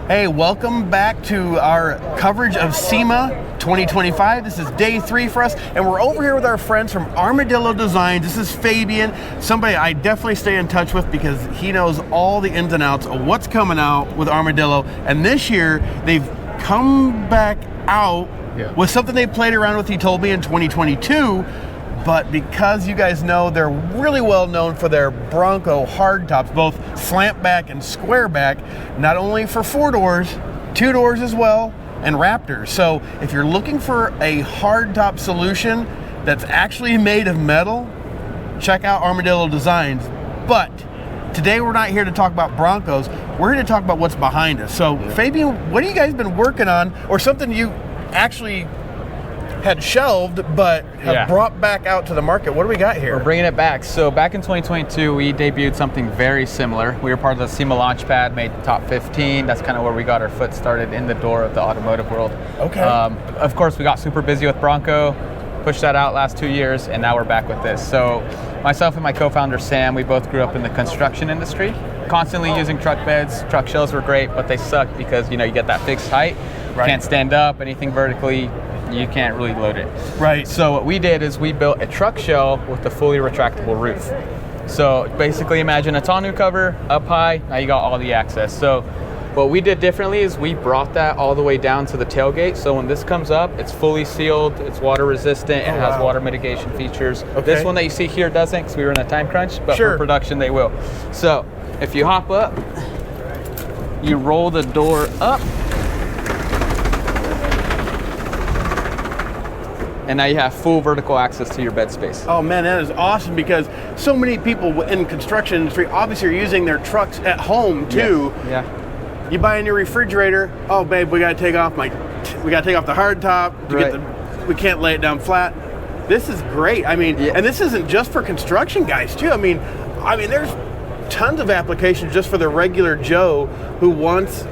Hey, welcome back to our coverage of SEMA 2025. This is day 3 for us, and we're over here with our friends from Armadillo Designs. This is Fabian, somebody I definitely stay in touch with because he knows all the ins and outs of what's coming out with Armadillo. And this year, they've come back out with something they played around with, he told me, in 2022. But because you guys know they're really well known for their Bronco hardtops, both slant back and square back, not only for 4 doors, 2 doors as well, and Raptors. So if you're looking for a hardtop solution that's actually made of metal, check out Armadillo Designs. But today we're not here to talk about Broncos, we're here to talk about what's behind us. So Fabian, what have you guys been working on, or something you actually had shelved but have brought back out to the market? What do we got here? We're bringing it back. So back in 2022, we debuted something very similar. We were part of the SEMA Launchpad, made the top 15. That's kind of where we got our foot started in the door of the automotive world. Okay. Of course, we got super busy with Bronco, pushed that out last 2 years, and now we're back with this. So myself and my co-founder, Sam, we both grew up in the construction industry, constantly using truck beds. Truck shells were great, but they suck because, you get that fixed height. Can't stand up, anything vertically, you can't really load it. Right. So what we did is we built a truck shell with a fully retractable roof. So basically imagine a tonneau cover up high, now you got all the access. So what we did differently is we brought that all the way down to the tailgate. So when this comes up, it's fully sealed, it's water resistant, it has water mitigation features. Okay. This one that you see here doesn't, because we were in a time crunch, but Sure. for production they will. So if you hop up, you roll the door up, and now you have full vertical access to your bed space. Oh man, that is awesome, because so many people in construction industry obviously are using their trucks at home too. Yeah. You buy a new refrigerator. Oh babe, we gotta take off the hard top to get we can't lay it down flat. This is great. I mean, and this isn't just for construction guys too. I mean, there's tons of applications just for the regular Joe who wants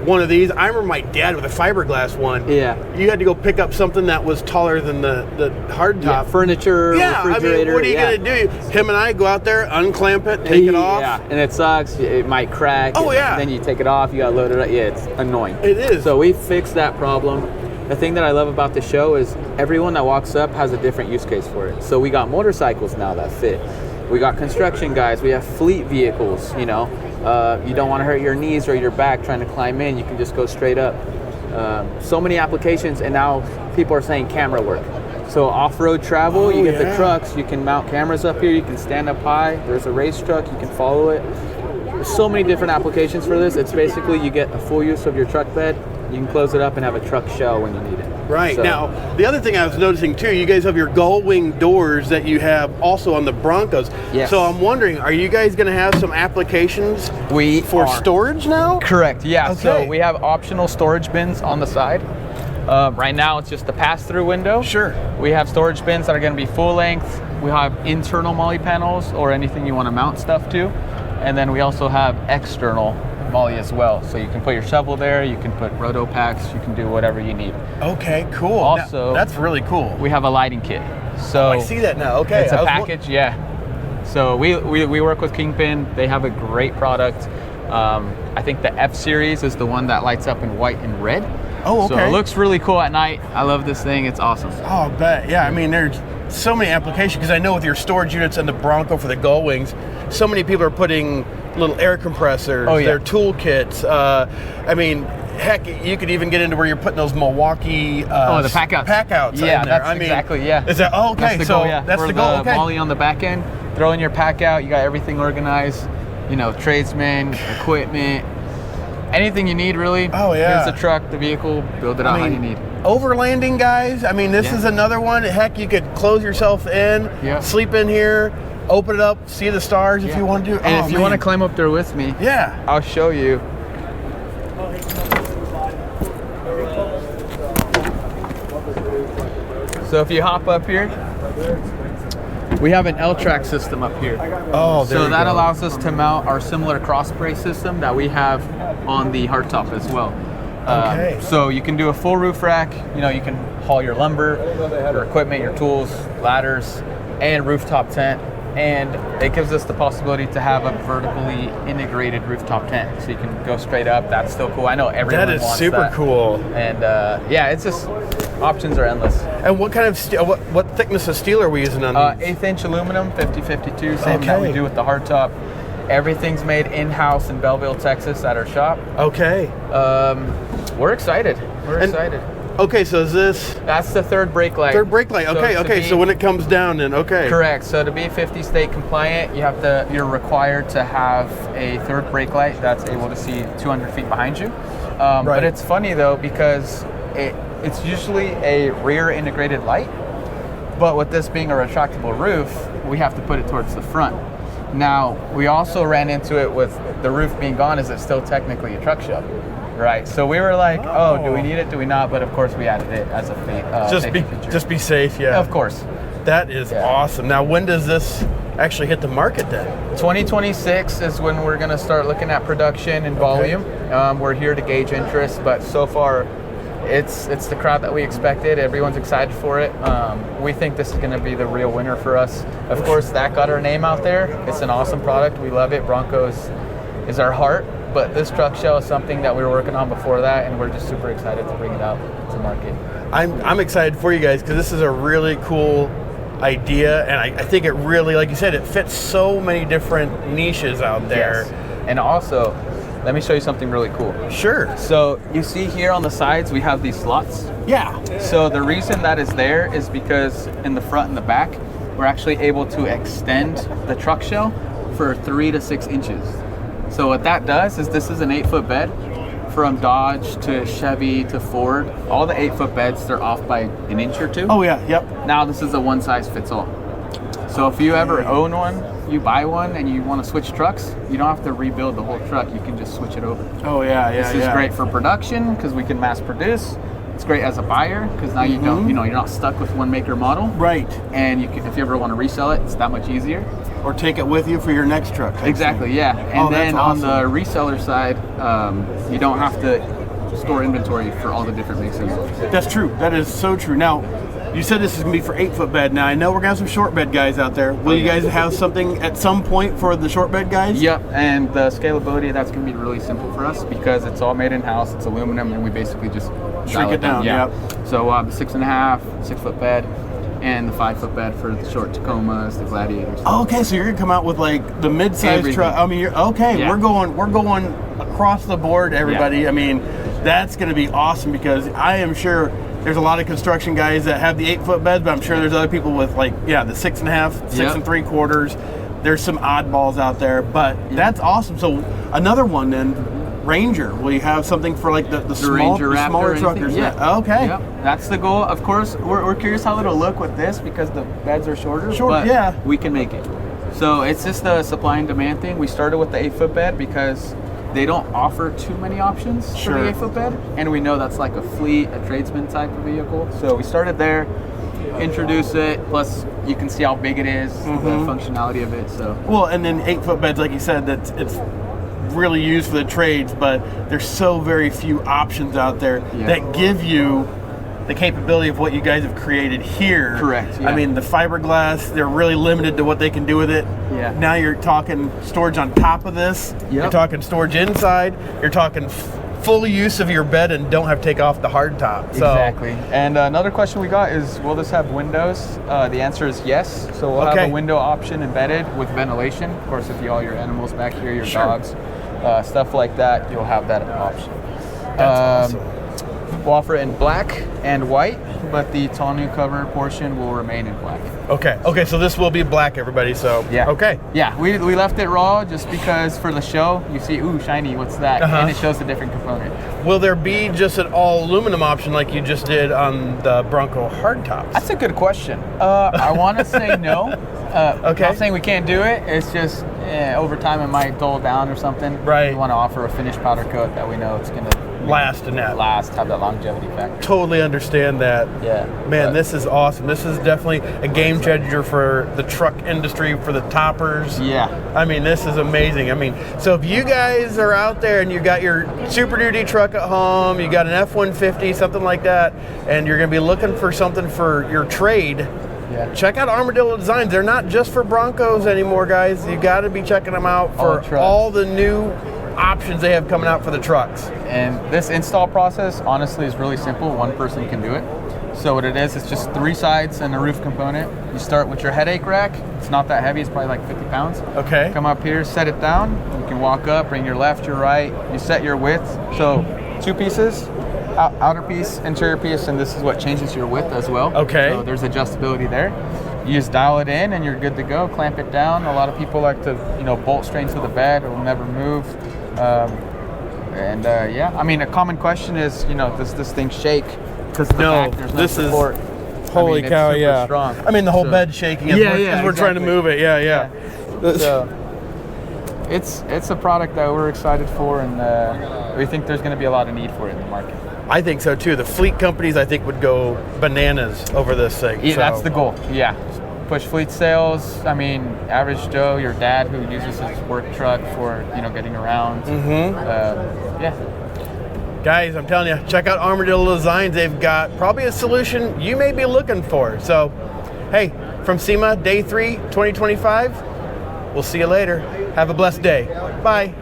one of these. I remember my dad with a fiberglass one. Yeah. You had to go pick up something that was taller than the hardtop. Yeah, furniture, refrigerator. What are you going to do? Him and I go out there, unclamp it, take it off. Yeah, and it sucks. It might crack. Oh, yeah. Then you take it off, you got to load it up. Yeah, it's annoying. It is. So we fixed that problem. The thing that I love about the show is everyone that walks up has a different use case for it. So we got motorcycles now that fit. We got construction guys. We have fleet vehicles, you don't want to hurt your knees or your back trying to climb in. You can just go straight up. So many applications, and now people are saying camera work. So off-road travel, you get the trucks, you can mount cameras up here, you can stand up high. There's a race truck, you can follow it. There's so many different applications for this. It's basically you get a full use of your truck bed. You can close it up and have a truck shell when you need it. Right. So, now, the other thing I was noticing too, you guys have your gull wing doors that you have also on the Broncos. Yes. So I'm wondering, are you guys going to have some applications for storage now? Correct, yeah. Okay. So we have optional storage bins on the side. Right now it's just the pass-through window. Sure. We have storage bins that are going to be full length. We have internal MOLLE panels or anything you want to mount stuff to. And then we also have external MOLLE as well. So you can put your shovel there, you can put roto packs, you can do whatever you need. Okay, cool. Also, now, that's really cool. We have a lighting kit. So I see that now. Okay. It's a package, So we work with Kingpin. They have a great product. I think the F series is the one that lights up in white and red. Oh, okay. So it looks really cool at night. I love this thing. It's awesome. Oh, I bet. Yeah, I mean, there's so many applications, because I know with your storage units and the Bronco for the gull wings, so many people are putting little air compressors, their tool kits. I mean, heck, you could even get into where you're putting those Milwaukee the pack outs. Yeah, that's exactly, Is that, okay, that's the so goal, yeah. that's for the goal, okay. MOLLE on the back end, throw in your pack out, you got everything organized, tradesmen, equipment, anything you need really. Oh, yeah. Here's the truck, the vehicle, build it out how you need. Overlanding guys, I mean, this is another one. Heck, you could close yourself in, sleep in here, open it up, see the stars if you want to do. And if you want to climb up there with me, I'll show you. So if you hop up here, we have an L-track system up here. Oh, there so that allows us to mount our similar cross brace system that we have on the hardtop as well. So you can do a full roof rack. You can haul your lumber, your equipment, your tools, ladders, and rooftop tent. and it gives us the possibility to have a vertically integrated rooftop tent, so you can go straight up. That's still cool. I know everyone That is wants super that. cool. And yeah, it's just options are endless. And what kind of steel, what thickness of steel are we using on these? 1/8 inch aluminum, 50/52, same that we do with the hardtop. Everything's made in-house in Belleville, Texas, at our shop. Okay. We're excited. We're excited. Okay, so is this That's the third brake light. third brake light? Okay, okay. So when it comes down, then okay. Correct. So to be 50 state compliant, you're required to have a third brake light that's able to see 200 feet behind you. Right. But it's funny though, because it's usually a rear integrated light, but with this being a retractable roof, we have to put it towards the front. Now, we also ran into it with the roof being gone. Is it still technically a truck show? Right. So we were like, oh, do we need it? Do we not? But of course, we added it as a safety feature. Just be safe, yeah. Of course. That is awesome. Now, when does this actually hit the market then? 2026 is when we're going to start looking at production and volume. We're here to gauge interest, but so far, it's the crowd that we expected. Everyone's excited for it. We think this is going to be the real winner for us. Of course, that got our name out there. It's an awesome product. We love it. Broncos is our heart. But this truck show is something that we were working on before that, and we're just super excited to bring it out to market. I'm excited for you guys because this is a really cool idea, and I think it really, like you said, it fits so many different niches out there. Yes. And also, let me show you something really cool. Sure. So you see here on the sides, we have these slots. Yeah. So the reason that is there is because in the front and the back, we're actually able to extend the truck shell for 3 to 6 inches. So what that does is this is an 8-foot bed. From Dodge to Chevy to Ford, all the 8-foot beds, they're off by an inch or two. Oh yeah, yep. Now this is a one size fits all. So if you ever own one, you buy one and you want to switch trucks, you don't have to rebuild the whole truck. You can just switch it over. Oh yeah, yeah. This is great for production because we can mass produce. It's great as a buyer because now you don't, you're not stuck with one maker model. Right. And you can, if you ever want to resell it, it's that much easier. Or take it with you for your next truck. Exactly, yeah. And then awesome. on the reseller side, you don't have to store inventory for all the different makes and models. That's true. That is so true. Now, you said this is going to be for 8-foot bed. Now, I know we're going to have some short bed guys out there. Will you guys have something at some point for the short bed guys? Yep, and the scalability, that's going to be really simple for us because it's all made in-house. It's aluminum, and we basically just shrink it down. Yeah. Yep. So the 6.5, 6-foot bed, and the 5-foot bed for the short Tacomas, the Gladiators. Okay, so you're going to come out with like the mid-size truck. I mean, we're going across the board, everybody. Yeah. I mean, that's going to be awesome because I am sure there's a lot of construction guys that have the 8-foot beds, but I'm sure there's other people with like, the 6.5, 6 3/4. There's some oddballs out there, but that's awesome. So another one then, Ranger. Will you have something for like the smaller truckers? Yeah. Okay. Yep. That's the goal. Of course, we're curious how it'll look with this because the beds are shorter. But we can make it. So it's just a supply and demand thing. We started with the 8-foot bed because they don't offer too many options for the 8-foot bed, and we know that's like a fleet, a tradesman type of vehicle. So we started there, introduce it. Plus, you can see how big it is, the functionality of it. So well, and then 8-foot beds, like you said, it's really used for the trades, but there's so very few options out there that give you the capability of what you guys have created here. Correct. Yeah. I mean, the fiberglass, they're really limited to what they can do with it. Yeah. Now you're talking storage on top of this. Yep. You're talking storage inside. You're talking full use of your bed and don't have to take off the hard top. So, exactly. And another question we got is, will this have windows? The answer is yes. So we'll have a window option embedded with ventilation. Of course, if you all your animals back here, your dogs, stuff like that, you'll have that option. That's awesome. We'll offer it in black and white, but the tonneau cover portion will remain in black. Okay, so this will be black, everybody, so, okay. Yeah, we left it raw just because for the show, you see, ooh, shiny, what's that? And it shows the different component. Will there be just an all aluminum option like you just did on the Bronco hardtops? That's a good question. I want to say no. Not saying we can't do it, it's just over time it might dull down or something. Right. We want to offer a finished powder coat that we know it's going to last, have that longevity factor. Totally understand that. Yeah. Man, this is awesome. This is definitely a game changer for the truck industry, for the toppers. Yeah. I mean, this is amazing. I mean, so if you guys are out there and you got your Super Duty truck at home, you got an F-150, something like that, and you're going to be looking for something for your trade, Yeah. check out Armadillo Designs. They're not just for Broncos anymore, guys. You got to be checking them out for all the new options they have coming out for the trucks. And this install process, honestly, is really simple. One person can do it. So what it is, it's just 3 sides and a roof component. You start with your headache rack. It's not that heavy. It's probably like 50 pounds. Okay. Come up here, set it down. You can walk up, bring your left, your right. You set your width. So 2 pieces, outer piece, interior piece, and this is what changes your width as well. Okay. So there's adjustability there. You just dial it in and you're good to go. Clamp it down. A lot of people like to, bolt straight to the bed. It will never move. Yeah, I mean, a common question is, does this thing shake? Because there's no support. Holy cow, it's super strong. I mean, the whole bed shaking as we're trying to move it. Yeah. So it's a product that we're excited for, and we think there's going to be a lot of need for it in the market. I think so too. The fleet companies, I think, would go bananas over this thing. Yeah, that's the goal. Yeah. Push fleet sales. I mean, average Joe, your dad who uses his work truck for, getting around. Yeah. Guys, I'm telling you, check out Armadillo Designs. They've got probably a solution you may be looking for. So, hey, from SEMA, Day 3, 2025, we'll see you later. Have a blessed day. Bye.